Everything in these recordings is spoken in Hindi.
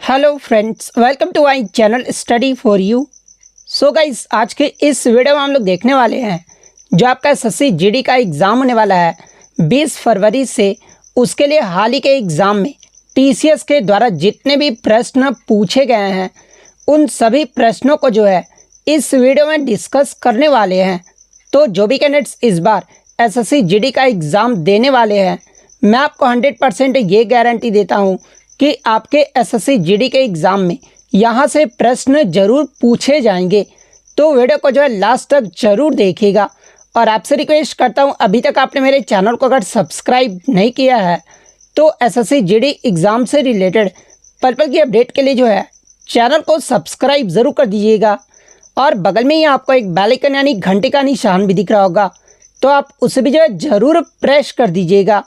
Hello friends, welcome to my channel study for you. So guys, आज के इस वीडियो में हम लोग देखने वाले हैं जो आपका एसएससी जीडी का एग्ज़ाम होने वाला है 20 फरवरी से। उसके लिए हाल ही के एग्ज़ाम में टीसीएस के द्वारा जितने भी प्रश्न पूछे गए हैं उन सभी प्रश्नों को जो है इस वीडियो में डिस्कस करने वाले हैं। तो जो भी कैंडिडेट्स इस बार एसएससी जीडी का एग्ज़ाम देने वाले हैं, मैं आपको 100% ये गारंटी देता हूँ कि आपके एसएससी जीडी के एग्ज़ाम में यहाँ से प्रश्न जरूर पूछे जाएंगे। तो वीडियो को जो है लास्ट तक जरूर देखिएगा। और आपसे रिक्वेस्ट करता हूँ, अभी तक आपने मेरे चैनल को अगर सब्सक्राइब नहीं किया है तो एसएससी जीडी एग्ज़ाम से रिलेटेड पल पल की अपडेट के लिए जो है चैनल को सब्सक्राइब ज़रूर कर दीजिएगा। और बगल में ही आपको एक बेल आइकन यानी घंटे का निशान भी दिख रहा होगा, तो आप उसे भी जो है ज़रूर प्रेस कर दीजिएगा।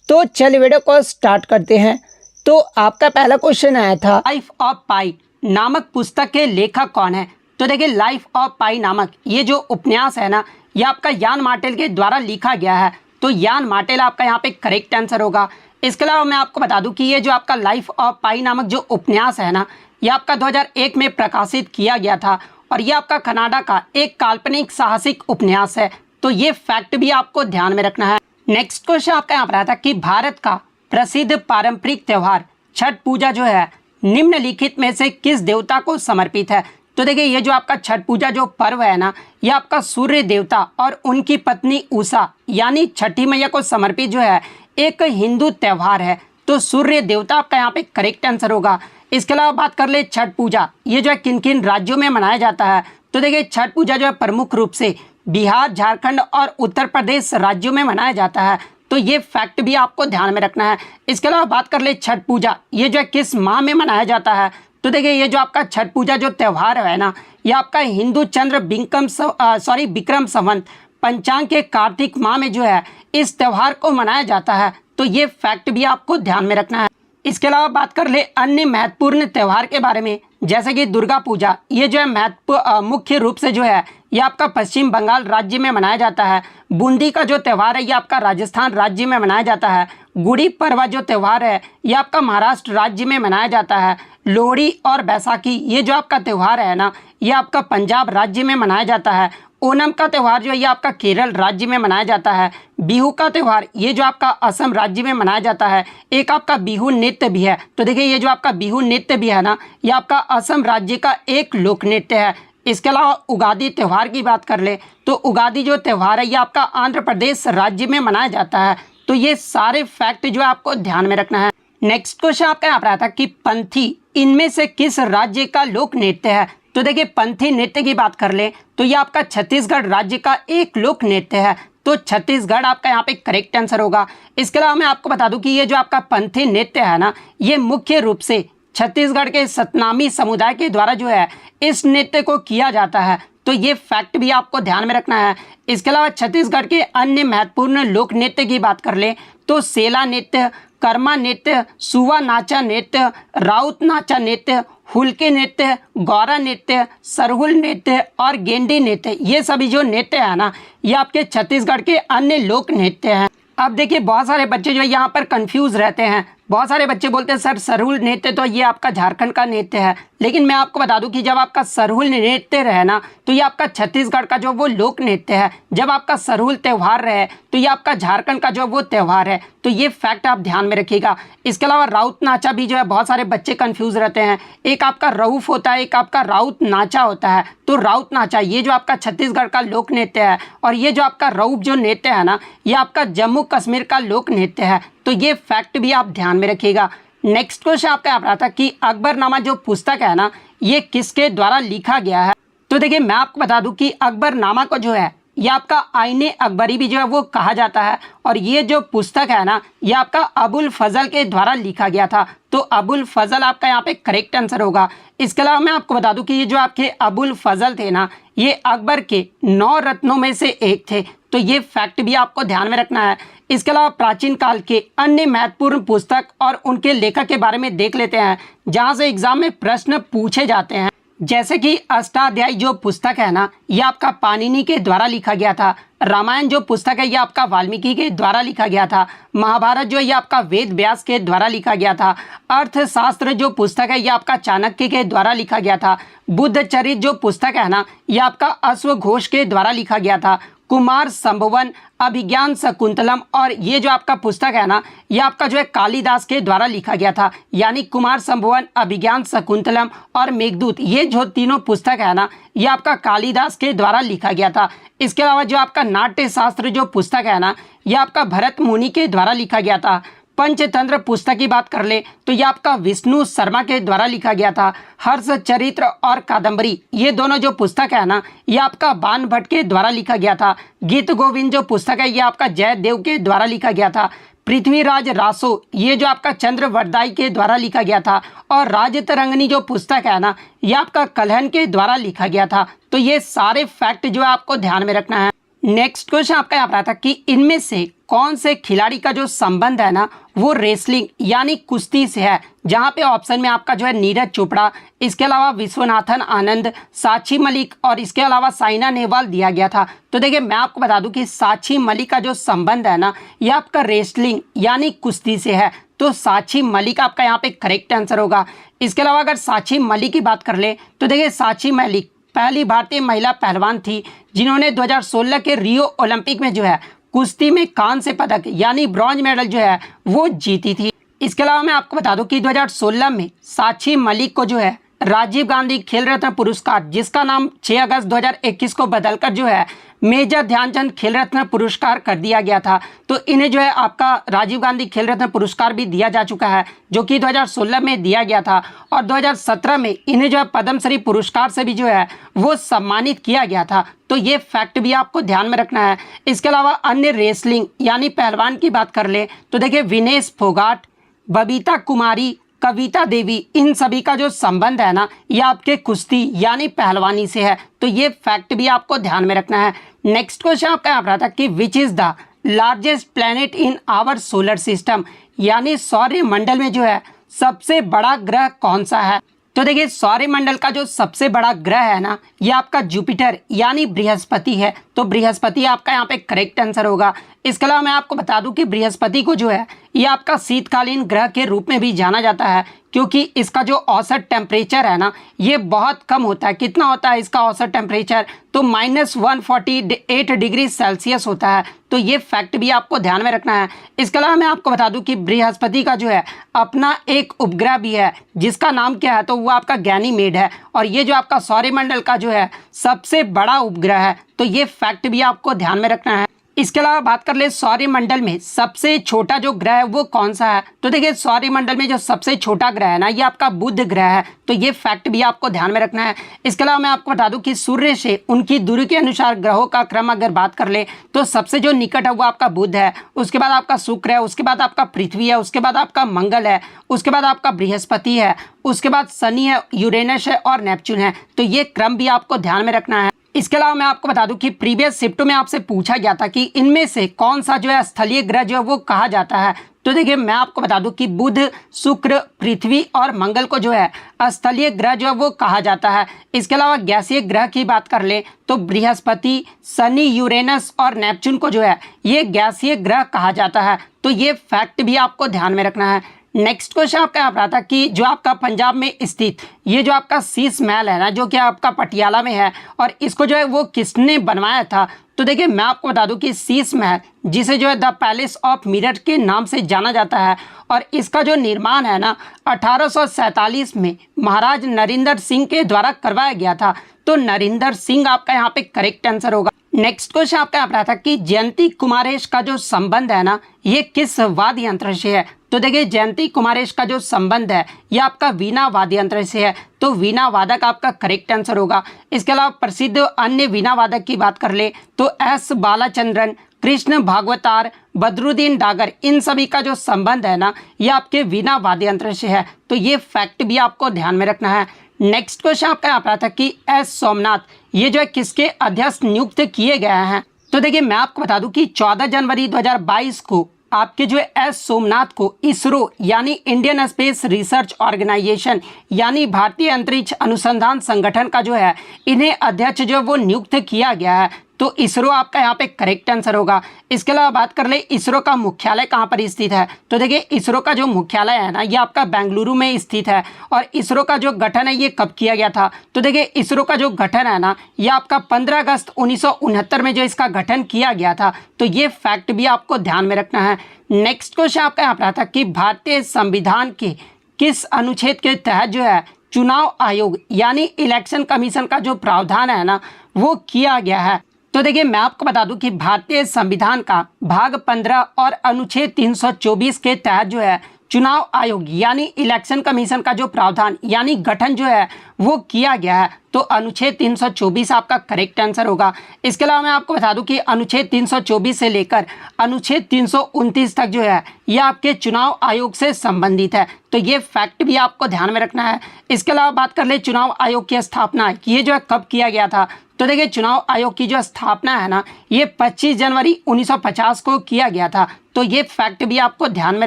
तो चलिए वीडियो को स्टार्ट करते हैं। तो आपका पहला क्वेश्चन आया था, लाइफ ऑफ पाई नामक पुस्तक के लेखक कौन है। तो देखिए, लाइफ ऑफ पाई नामक ये जो उपन्यास है ना, ये आपका यान मार्टेल के द्वारा लिखा गया है। तो यान मार्टेल आपका यहाँ पे करेक्ट आंसर होगा। इसके अलावा मैं आपको बता दूं कि ये जो आपका लाइफ ऑफ पाई नामक जो उपन्यास है ना, ये आपका 2001 में प्रकाशित किया गया था और ये आपका कनाडा का एक काल्पनिक साहसिक उपन्यास है। तो ये फैक्ट भी आपको ध्यान में रखना है। नेक्स्ट क्वेश्चन आपका यहाँ पर आया था कि भारत का प्रसिद्ध पारंपरिक त्योहार छठ पूजा जो है निम्नलिखित में से किस देवता को समर्पित है। तो देखिए, ये जो आपका छठ पूजा जो पर्व है ना, ये आपका सूर्य देवता और उनकी पत्नी उषा यानी छठी मैया को समर्पित जो है एक हिंदू त्यौहार है। तो सूर्य देवता आपका यहाँ पे करेक्ट आंसर होगा। इसके अलावा बात कर ले छठ पूजा ये जो है किन किन राज्यों में मनाया जाता है। तो देखिए, छठ पूजा जो है प्रमुख रूप से बिहार, झारखंड और उत्तर प्रदेश राज्यों में मनाया जाता है। तो ये फैक्ट भी आपको ध्यान में रखना है। इसके अलावा बात कर ले छठ पूजा ये जो है किस माह में मनाया जाता है। तो देखिए, ये जो आपका छठ पूजा जो त्यौहार है ना, ये आपका हिंदू चंद्र विक्रम संवत पंचांग के कार्तिक माह में जो है इस त्यौहार को मनाया जाता है। तो ये फैक्ट भी आपको ध्यान में रखना है। इसके अलावा बात कर ले अन्य महत्वपूर्ण त्यौहार के बारे में, जैसे कि दुर्गा पूजा ये जो है मुख्य रूप से जो है ये आपका पश्चिम बंगाल राज्य में मनाया जाता है। बूंदी का जो त्यौहार है ये आपका राजस्थान राज्य में मनाया जाता है। गुड़ी पड़वा जो त्यौहार है ये आपका महाराष्ट्र राज्य में मनाया जाता है। लोहड़ी और बैसाखी ये जो आपका त्यौहार है ना, ये आपका पंजाब राज्य में मनाया जाता है। ओणम का त्यौहार जो है ये आपका केरल राज्य में मनाया जाता है। बिहू का त्यौहार ये जो आपका असम राज्य में मनाया जाता है। एक आपका बिहू नृत्य भी है। तो देखिए, ये जो आपका बिहू नृत्य भी है ना, ये आपका असम राज्य का एक लोक नृत्य है। इसके अलावा उगादी त्यौहार की बात कर ले तो उगादी जो त्यौहार है ये आपका आंध्र प्रदेश राज्य में मनाया जाता है। तो ये सारे फैक्ट जो है आपको ध्यान में रखना है। नेक्स्ट क्वेश्चन आपका यहाँ पर आता है कि पंथी इनमें से किस राज्य का लोक नृत्य है। तो देखिए, पंथी नृत्य की बात कर ले तो ये आपका छत्तीसगढ़ राज्य का एक लोक नृत्य है। तो छत्तीसगढ़ आपका यहाँ पे करेक्ट आंसर होगा। इसके अलावा मैं आपको बता दूं कि ये जो आपका पंथी नृत्य है ना, ये मुख्य रूप से छत्तीसगढ़ के सतनामी समुदाय के द्वारा जो है इस नृत्य को किया जाता है। तो ये फैक्ट भी आपको ध्यान में रखना है। इसके अलावा छत्तीसगढ़ के अन्य महत्वपूर्ण लोक नृत्य की बात कर ले तो सेला नृत्य, कर्मा नृत्य, सुवा नाचा नृत्य, राउत नाचा नृत्य, हुलके नृत्य, गौरा नृत्य, सरहुल नृत्य और गेंडी नृत्य, ये सभी जो नृत्य है ना, ये आपके छत्तीसगढ़ के अन्य लोक नृत्य हैं। अब देखिए, बहुत सारे बच्चे जो है यहाँ पर कंफ्यूज रहते हैं। बहुत सारे बच्चे बोलते हैं सर सरहुल नृत्य तो ये आपका झारखंड का नृत्य है। लेकिन मैं आपको बता दूं कि जब आपका सरहुल नृत्य रहे ना, तो ये आपका छत्तीसगढ़ का जो वो लोक नृत्य है। जब आपका सरहुल त्यौहार रहे तो ये आपका झारखंड का जो वो त्यौहार है। तो ये फैक्ट आप ध्यान में रखिएगा। इसके अलावा राउत नाचा भी जो है बहुत सारे बच्चे कंफ्यूज रहते हैं। एक आपका रऊफ होता है, एक आपका राउत नाचा होता है। तो राउत नाचा ये जो आपका छत्तीसगढ़ का लोक नृत्य है और ये जो आपका रऊफ जो नृत्य है ना, ये आपका जम्मू कश्मीर का लोक नृत्य है। तो ये फैक्ट भी आप ध्यान में रखिएगा। नेक्स्ट क्वेश्चन आपका यहाँ पर आता कि अकबरनामा जो पुस्तक है ना, ये किसके द्वारा लिखा गया है। तो देखिए, मैं आपको बता दूं कि अकबरनामा को जो है ये आपका आईने अकबरी भी जो है वो कहा जाता है। और ये जो पुस्तक है ना, ये आपका अबुल फजल के द्वारा लिखा गया था। तो अबुल फजल आपका यहाँ पे करेक्ट आंसर होगा। इसके अलावा मैं आपको बता दूं कि ये जो आपके अबुल फजल थे ना, ये अकबर के 9 रत्नों में से एक थे। तो ये फैक्ट भी आपको ध्यान में रखना है। इसके अलावा प्राचीन काल के अन्य महत्वपूर्ण पुस्तक और उनके लेखक के बारे में देख लेते हैं, जहाँ से एग्जाम में प्रश्न पूछे जाते हैं। जैसे कि अष्टाध्यायी जो पुस्तक है ना, ये आपका पाणिनि के द्वारा लिखा गया था। रामायण जो पुस्तक है ये आपका वाल्मीकि के द्वारा लिखा गया था। महाभारत जो है ये आपका वेद व्यास के द्वारा लिखा गया था। अर्थशास्त्र जो पुस्तक है ये आपका चाणक्य के द्वारा लिखा गया था। बुद्ध चरित जो पुस्तक है ना, ये आपका अश्वघोष के द्वारा लिखा गया था। कुमार संभवन, अभिज्ञान शकुंतलम और ये जो आपका पुस्तक है ना, ये आपका जो है कालिदास के द्वारा लिखा गया था। यानी कुमार संभवन, अभिज्ञान शकुंतलम और मेघदूत, ये जो तीनों पुस्तक है ना, ये आपका कालिदास के द्वारा लिखा गया था। इसके अलावा जो आपका नाट्य शास्त्र जो पुस्तक है ना, ये आपका भरत मुनि के द्वारा लिखा गया था। पंचतंत्र पुस्तक की बात कर ले तो ये आपका विष्णु शर्मा के द्वारा लिखा गया था। हर्ष चरित्र और कादंबरी, ये दोनों जो पुस्तक है ना, ये आपका बाण भट्ट के द्वारा लिखा गया था। गीत गोविंद जो पुस्तक है ये आपका जयदेव के द्वारा लिखा गया था। पृथ्वीराज रासो, ये जो आपका चंद्रवरदाई के द्वारा लिखा गया था। और राजतरंगिणी जो पुस्तक है ना, ये आपका कल्हण के द्वारा लिखा गया था। तो ये सारे फैक्ट जो है आपको ध्यान में रखना है। नेक्स्ट क्वेश्चन आपका यहाँ पर आता कि इनमें से कौन से खिलाड़ी का जो संबंध है ना, वो रेसलिंग यानी कुश्ती से है। जहाँ पे ऑप्शन में आपका जो है नीरज चोपड़ा, इसके अलावा विश्वनाथन आनंद, साक्षी मलिक और इसके अलावा साइना नेहवाल दिया गया था। तो देखिए मैं आपको बता दूं कि साक्षी मलिक का जो संबंध है ना, ये आपका रेसलिंग यानी कुश्ती से है। तो साक्षी मलिक आपका यहाँ पे करेक्ट आंसर होगा। इसके अलावा अगर साक्षी मलिक की बात कर ले तो देखिए साक्षी मलिक पहली भारतीय महिला पहलवान थी जिन्होंने 2016 के रियो ओलंपिक में जो है कुश्ती में कांस्य पदक यानी ब्रॉन्ज मेडल जो है वो जीती थी। इसके अलावा मैं आपको बता दूं कि 2016 में साक्षी मलिक को जो है राजीव गांधी खेल रत्न पुरस्कार, जिसका नाम 6 अगस्त 2021 को बदलकर जो है मेजर ध्यानचंद खेल रत्न पुरस्कार कर दिया गया था। तो इन्हें जो है आपका राजीव गांधी खेल रत्न पुरस्कार भी दिया जा चुका है, जो कि 2016 में दिया गया था। और 2017 में इन्हें जो है पद्मश्री पुरस्कार से भी जो है वो सम्मानित किया गया था। तो ये फैक्ट भी आपको ध्यान में रखना है। इसके अलावा अन्य रेसलिंग यानी पहलवान की बात कर ले तो देखिए विनेश फोगाट, बबीता कुमारी, कविता देवी, इन सभी का जो संबंध है ना, ये आपके कुश्ती यानी पहलवानी से है। तो ये फैक्ट भी आपको ध्यान में रखना है। नेक्स्ट क्वेश्चन आपका यहाँ पर आता है कि which is the largest planet in our solar system, यानी सौर मंडल में जो है सबसे बड़ा ग्रह कौन सा है। तो देखिए सौरमंडल का जो सबसे बड़ा ग्रह है ना, ये आपका जुपिटर यानी बृहस्पति है। तो बृहस्पति आपका यहाँ पे करेक्ट आंसर होगा। इसके अलावा मैं आपको बता दूं कि बृहस्पति को जो है ये आपका शीतकालीन ग्रह के रूप में भी जाना जाता है, क्योंकि इसका जो औसत टेम्परेचर है ना, ये बहुत कम होता है। कितना होता है इसका औसत टेम्परेचर, तो -148 डिग्री सेल्सियस होता है। तो ये फैक्ट भी आपको ध्यान में रखना है। इसके अलावा मैं आपको बता दूं कि बृहस्पति का जो है अपना एक उपग्रह भी है, जिसका नाम क्या है, तो वो आपका गैनीमेड है। और ये जो आपका सौरमंडल का जो है सबसे बड़ा उपग्रह है। तो ये फैक्ट भी आपको ध्यान में रखना है। इसके अलावा बात कर ले सौरमंडल में सबसे छोटा जो ग्रह है वो कौन सा है। तो देखिए सौरमंडल में जो सबसे छोटा ग्रह है ना, ये आपका बुध ग्रह है। तो ये फैक्ट भी आपको ध्यान में रखना है। इसके अलावा मैं आपको बता दूं कि सूर्य से उनकी दूरी के अनुसार ग्रहों का क्रम अगर बात कर ले तो सबसे जो निकट है वो आपका बुध है, उसके बाद आपका शुक्र है, उसके बाद आपका पृथ्वी है, उसके बाद आपका मंगल है, उसके बाद आपका बृहस्पति है, उसके बाद शनि है, यूरेनस है और नेपच्यून है। तो ये क्रम भी आपको ध्यान में रखना है। इसके अलावा मैं आपको बता दूं कि प्रीवियस शिफ्ट में आपसे पूछा गया था कि इनमें से कौन सा जो है स्थलीय ग्रह जो है वो कहा जाता है। तो देखिए मैं आपको बता दूं कि बुध, शुक्र, पृथ्वी और मंगल को जो है स्थलीय ग्रह जो है वो कहा जाता है। इसके अलावा गैसीय ग्रह की बात कर ले तो बृहस्पति, शनि, यूरेनस और नेपच्यून को जो है ये गैसीय ग्रह कहा जाता है। तो ये फैक्ट भी आपको ध्यान में रखना है। नेक्स्ट क्वेश्चन आपका यहाँ पर आता कि जो आपका पंजाब में स्थित ये जो आपका शीश महल है ना, जो कि आपका पटियाला में है, और इसको जो है वो किसने बनवाया था। तो देखिए मैं आपको बता दूं कि शीश महल, जिसे जो है द पैलेस ऑफ मिरर के नाम से जाना जाता है, और इसका जो निर्माण है ना 1847 में महाराज नरेंद्र सिंह के द्वारा करवाया गया था। तो नरेंद्र सिंह आपका यहाँ पे करेक्ट आंसर होगा। नेक्स्ट क्वेश्चन आपका यहाँ पर आता कि जयंती कुमारेश का जो संबंध है ना, ये किस वाद्य यंत्र से है। तो देखिए जयंती कुमारेश का जो संबंध है ये आपका वीणा वाद्य यंत्र से है। तो वीणा वादक आपका करेक्ट आंसर होगा। इसके अलावा प्रसिद्ध अन्य वीणा वादक की बात कर ले तो एस बालाचंद्रन, कृष्ण भागवतार, बदरुद्दीन डागर, इन सभी का जो संबंध है ना ये आपके वीणा वाद्य यंत्र से है। तो ये फैक्ट भी आपको ध्यान में रखना है। नेक्स्ट क्वेश्चन आपका यहाँ पर था कि एस सोमनाथ ये जो है किसके अध्यक्ष नियुक्त किए गए हैं। तो देखिए मैं आपको बता दूं कि 14 जनवरी 2022 को आपके जो है एस सोमनाथ को इसरो यानी इंडियन स्पेस रिसर्च ऑर्गेनाइजेशन यानी भारतीय अंतरिक्ष अनुसंधान संगठन का जो है इन्हें अध्यक्ष जो वो नियुक्त किया गया है। तो इसरो आपका यहाँ पे करेक्ट आंसर होगा। इसके अलावा बात कर ले इसरो का मुख्यालय कहाँ पर स्थित है। तो देखिए इसरो का जो मुख्यालय है ना ये आपका बेंगलुरु में स्थित है। और इसरो का जो गठन है ये कब किया गया था। तो देखिए इसरो का जो गठन है ना ये आपका 15 अगस्त 1969 में जो इसका गठन किया गया था। तो ये फैक्ट भी आपको ध्यान में रखना है। नेक्स्ट क्वेश्चन आपका यहाँ पर आता है कि भारतीय संविधान के किस अनुच्छेद के तहत जो है चुनाव आयोग यानी इलेक्शन कमीशन का जो प्रावधान है ना वो किया गया है। तो देखिए मैं आपको बता दूं कि भारतीय संविधान का भाग 15 और अनुच्छेद 324 के तहत जो है चुनाव आयोग यानी इलेक्शन कमीशन का जो प्रावधान यानी गठन जो है वो किया गया है। तो अनुच्छेद 324 आपका करेक्ट आंसर होगा। इसके अलावा मैं आपको बता दूं कि अनुच्छेद 324 से लेकर अनुच्छेद 329 तक जो है ये आपके चुनाव आयोग से संबंधित है। तो ये फैक्ट भी आपको ध्यान में रखना है। इसके अलावा बात कर ले चुनाव आयोग की स्थापना ये जो है कब किया गया था। तो देखिए चुनाव आयोग की जो स्थापना है ना ये 25 जनवरी 1950 को किया गया था। तो ये फैक्ट भी आपको ध्यान में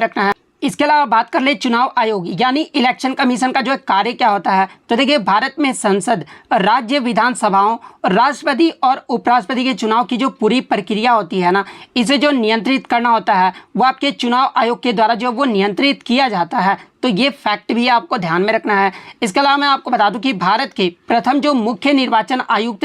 रखना है। इसके अलावा बात कर ले चुनाव आयोग यानी इलेक्शन कमीशन का जो कार्य क्या होता है। तो देखिए भारत में संसद, राज्य विधानसभाओं, राष्ट्रपति और उपराष्ट्रपति के चुनाव की जो पूरी प्रक्रिया होती है ना इसे जो नियंत्रित करना होता है वो आपके चुनाव आयोग के द्वारा जो वो नियंत्रित किया जाता है। तो ये फैक्ट भी आपको ध्यान में रखना है। इसके अलावा मैं आपको बता दूं कि भारत के प्रथम जो मुख्य निर्वाचन आयुक्त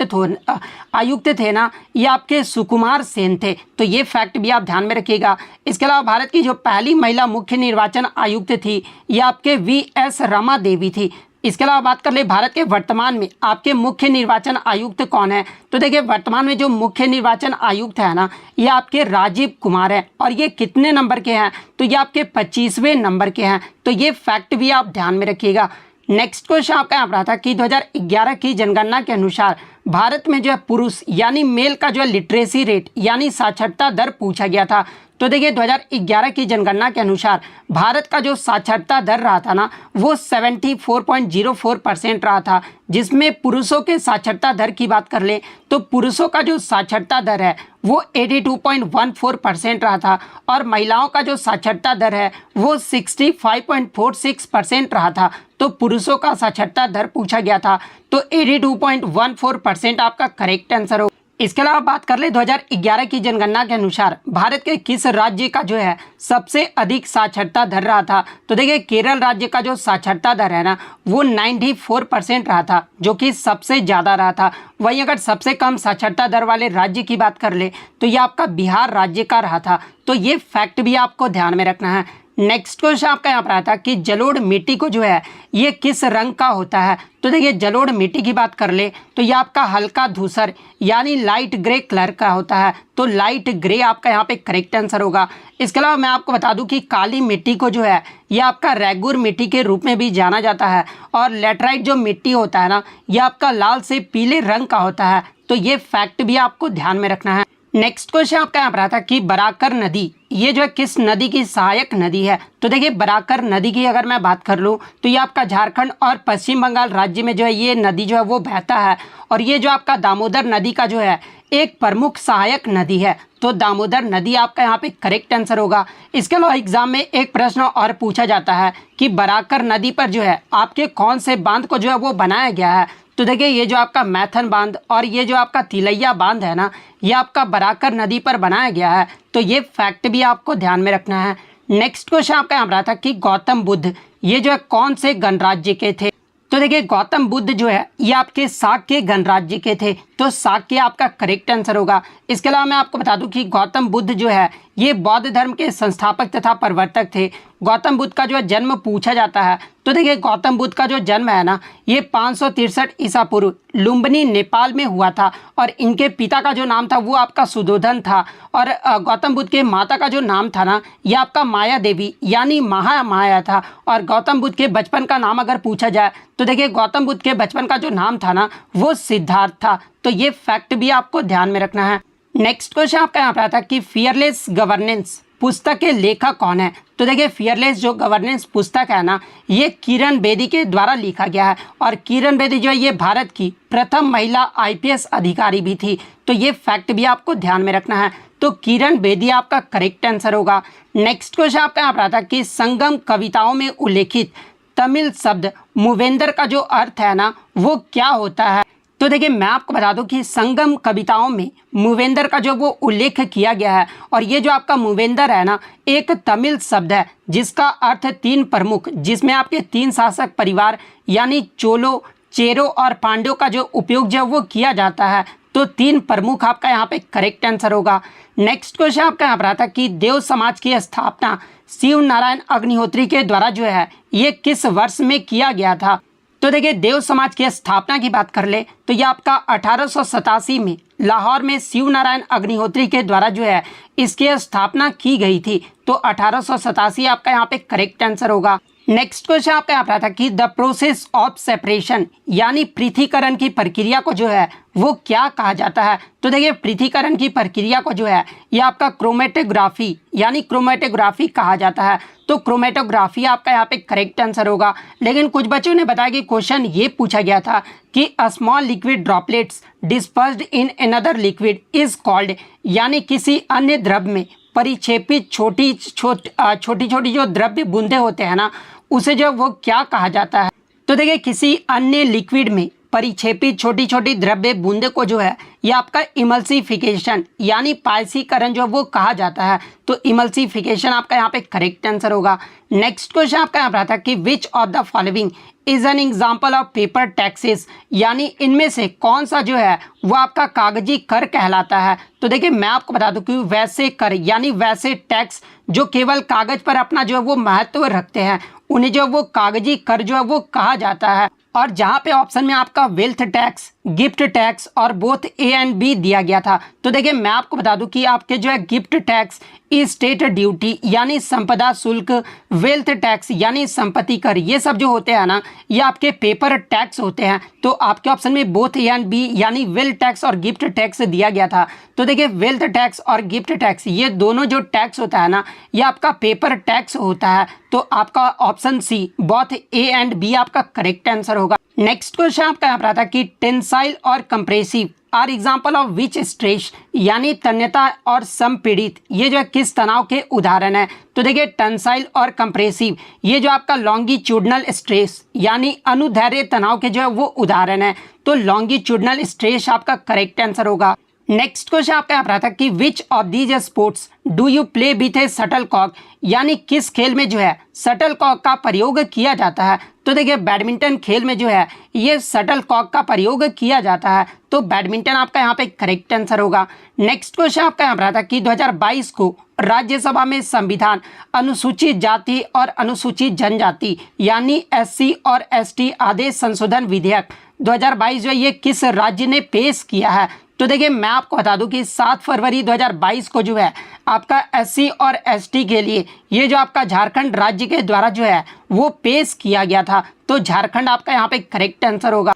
थे ना ये आपके सुकुमार सेन थे। तो ये फैक्ट भी आप ध्यान में रखिएगा। इसके अलावा भारत की जो पहली महिला मुख्य निर्वाचन आयुक्त थी ये आपके वी.एस. रमा देवी थी। इसके अलावा बात कर ले भारत के वर्तमान में आपके मुख्य निर्वाचन आयुक्त कौन है। तो देखिए वर्तमान में जो मुख्य निर्वाचन आयुक्त है ना ये आपके राजीव कुमार है। और ये कितने नंबर के हैं। तो ये आपके 25वें नंबर के हैं। तो ये फैक्ट भी आप ध्यान में रखिएगा। नेक्स्ट क्वेश्चन आपका यहाँ पर आता है कि 2011 की जनगणना के अनुसार भारत में जो है पुरुष यानी मेल का जो है लिटरेसी रेट यानी साक्षरता दर पूछा गया था। तो देखिए 2011 की जनगणना के अनुसार भारत का जो साक्षरता दर रहा था ना वो 74.04% रहा था। जिसमें पुरुषों के साक्षरता दर की बात कर ले तो पुरुषों का जो साक्षरता दर है वो 82.14% रहा था। और महिलाओं का जो साक्षरता दर है वो 65.46% रहा था। तो पुरुषों का साक्षरता दर पूछा गया था। तो 82.14% आपका करेक्ट आंसर हो। इसके अलावा बात कर ले 2011 की जनगणना के अनुसार भारत के किस राज्य का जो है सबसे अधिक साक्षरता दर रहा था। तो देखिए केरल राज्य का जो साक्षरता दर है ना वो 94% रहा था जो कि सबसे ज़्यादा रहा था। वहीं अगर सबसे कम साक्षरता दर वाले राज्य की बात कर ले तो ये आपका बिहार राज्य का रहा था। तो ये फैक्ट भी आपको ध्यान में रखना है। नेक्स्ट क्वेश्चन आपका यहाँ पर आता है कि जलोढ़ मिट्टी को जो है ये किस रंग का होता है। तो देखिए जलोढ़ मिट्टी की बात कर ले तो ये आपका हल्का धूसर यानी लाइट ग्रे कलर का होता है। तो लाइट ग्रे आपका यहाँ पे करेक्ट आंसर होगा। इसके अलावा मैं आपको बता दूं कि काली मिट्टी को जो है ये आपका रेगुर मिट्टी के रूप में भी जाना जाता है। और लेटराइट जो मिट्टी होता है ना ये आपका लाल से पीले रंग का होता है। तो ये फैक्ट भी आपको ध्यान में रखना है। नेक्स्ट क्वेश्चन आपका यहाँ पर आता है कि बराकर नदी ये जो है किस नदी की सहायक नदी है। तो देखिए बराकर नदी की अगर मैं बात कर लूँ तो ये आपका झारखंड और पश्चिम बंगाल राज्य में जो है ये नदी जो है वो बहता है। और ये जो आपका दामोदर नदी का जो है एक प्रमुख सहायक नदी है। तो दामोदर नदी आपका यहाँ पे करेक्ट आंसर होगा। इसके अलावा एग्जाम में एक प्रश्न और पूछा जाता है कि बराकर नदी पर जो है आपके कौन से बांध को जो है वो बनाया गया है। तो देखिए ये जो आपका मैथन बांध और ये जो आपका तिलैया बांध है ना ये आपका बराकर नदी पर बनाया गया है। तो ये फैक्ट भी आपको ध्यान में रखना है। नेक्स्ट क्वेश्चन आपका यहाँ रहा था कि गौतम बुद्ध ये जो है कौन से गणराज्य के थे। तो देखिए गौतम बुद्ध जो है ये आपके शाक्य गणराज्य के थे। तो शाक्य आपका करेक्ट आंसर होगा। इसके अलावा मैं आपको बता दूं कि गौतम बुद्ध जो है ये बौद्ध धर्म के संस्थापक तथा प्रवर्तक थे। गौतम बुद्ध का जो है जन्म पूछा जाता है। तो देखिए गौतम बुद्ध का जो जन्म है ना ये 563 ईसा पूर्व लुम्बिनी नेपाल में हुआ था। और इनके पिता का जो नाम था वो आपका सुधोधन था। और गौतम बुद्ध के माता का जो नाम था ना ये आपका माया देवी यानी महामाया था। और गौतम बुद्ध के बचपन का नाम अगर पूछा जाए तो देखिए गौतम बुद्ध के बचपन का जो नाम था ना वो सिद्धार्थ था। तो ये फैक्ट भी आपको ध्यान में रखना है। नेक्स्ट क्वेश्चन आपका यहाँ पर आता है कि फियरलेस गवर्नेंस पुस्तक के लेखक कौन है। तो देखिए फियरलेस जो गवर्नेंस पुस्तक है ना ये किरण बेदी के द्वारा लिखा गया है। और किरण बेदी जो है ये भारत की प्रथम महिला IPS अधिकारी भी थी। तो ये फैक्ट भी आपको ध्यान में रखना है। तो किरण बेदी आपका करेक्ट आंसर होगा। नेक्स्ट क्वेश्चन आपका यहाँ पर आता है कि संगम कविताओं में उल्लेखित तमिल शब्द मूवेंदर का जो अर्थ है ना वो क्या होता है। तो देखिए मैं आपको बता दूं कि संगम कविताओं में मूवेंदर का जो वो उल्लेख किया गया है और ये जो आपका मूवेंदर है ना एक तमिल शब्द है जिसका अर्थ तीन प्रमुख, जिसमें आपके तीन शासक परिवार यानी चोलो, चेरो और पांड्यों का जो उपयोग जो वो किया जाता है। तो तीन प्रमुख आपका यहाँ पे करेक्ट आंसर होगा। नेक्स्ट क्वेश्चन आपका यहाँ पर आता है कि देव समाज की स्थापना शिव नारायण अग्निहोत्री के द्वारा जो है ये किस वर्ष में किया गया था। तो देखिए देव समाज की स्थापना की बात कर ले तो ये आपका 1887 में लाहौर में शिव नारायण अग्निहोत्री के द्वारा जो है इसकी स्थापना की गई थी। तो 1887 आपका यहाँ पे करेक्ट आंसर होगा। नेक्स्ट क्वेश्चन आपका यहाँ पर था कि द प्रोसेस ऑफ सेपरेशन यानी पृथक्करण की प्रक्रिया को जो है वो क्या कहा जाता है। तो देखिए पृथक्करण की प्रक्रिया को जो है ये आपका क्रोमेटोग्राफी यानी क्रोमेटोग्राफी कहा जाता है। तो क्रोमेटोग्राफी आपका यहाँ पे करेक्ट आंसर होगा। लेकिन कुछ बच्चों ने बताया कि क्वेश्चन ये पूछा गया था कि a small liquid droplets dispersed in another liquid is called, यानी किसी अन्य द्रव में परिक्षेपित छोटी छोटी जो द्रव्य बूंदे होते हैं ना उसे जो वो क्या कहा जाता है। तो देखिए किसी अन्य लिक्विड में परिक्षेपित छोटी छोटी द्रव्य बूंदे को जो है ये आपका इमल्सिफिकेशन यानी पायसीकरण जो वो कहा जाता है। तो इमल्सिफिकेशन आपका यहाँ पे करेक्ट आंसर होगा। नेक्स्ट क्वेश्चन आपका यहाँ पर आता है कि which of the following is an example of paper taxes, यानी इनमें से कौन सा जो है वो आपका कागजी कर कहलाता है। तो देखिए मैं आपको बता दूं कि वैसे कर यानी वैसे टैक्स जो केवल कागज पर अपना जो है वो महत्व रखते हैं उन्हें जो वो कागजी कर जो है वो कहा जाता है। और जहाँ पे ऑप्शन में आपका वेल्थ टैक्स, गिफ्ट टैक्स और बोथ ए एंड बी दिया गया था। तो देखिए मैं आपको बता दूं कि आपके जो है गिफ्ट टैक्स, स्टेट ड्यूटी यानी संपदा शुल्क, वेल्थ टैक्स यानी संपत्ति कर, ये सब जो होते हैं ना ये आपके पेपर टैक्स होते हैं। तो आपके ऑप्शन में बोथ ए एंड बी यानी वेल्थ टैक्स और गिफ्ट टैक्स दिया गया था। तो देखिए वेल्थ टैक्स और गिफ्ट टैक्स ये दोनों जो टैक्स होता है ना ये आपका पेपर टैक्स होता है। तो आपका option C both A and B आपका करेक्ट आंसर होगा। नेक्स्ट क्वेश्चन आपका यहाँ पर आता है कि टेंसाइल और compressive are example of which stress, यानी तन्यता और संपीड़ित ये जो है किस तनाव के उदाहरण है। तो देखिए टेंसाइल और कंप्रेसिव ये जो आपका लॉन्गिट्यूडनल स्ट्रेस यानी अनुदैर्ध्य तनाव के जो है वो उदाहरण है। तो लॉन्गिट्यूडनल स्ट्रेस आपका करेक्ट आंसर होगा। नेक्स्ट क्वेश्चन आपका यहाँ पर आता है कि which of these sports do you play with a shuttlecock, यानी किस खेल में जो है शटल कॉक का प्रयोग किया जाता है। तो देखिए बैडमिंटन खेल में जो है ये शटल कॉक का प्रयोग किया जाता है। तो बैडमिंटन आपका यहाँ पे करेक्ट आंसर होगा। नेक्स्ट क्वेश्चन आपका यहाँ पर आता है कि 2022 को राज्यसभा में संविधान अनुसूचित जाति और अनुसूचित जनजाति यानी SC और ST आदेश संशोधन विधेयक 2022 जो है ये किस राज्य ने पेश किया है। तो देखिए मैं आपको बता दूं कि 7 फरवरी 2022 को जो है आपका SC और ST के लिए ये जो आपका झारखंड राज्य के द्वारा जो है वो पेश किया गया था। तो झारखंड आपका यहाँ पे करेक्ट आंसर होगा।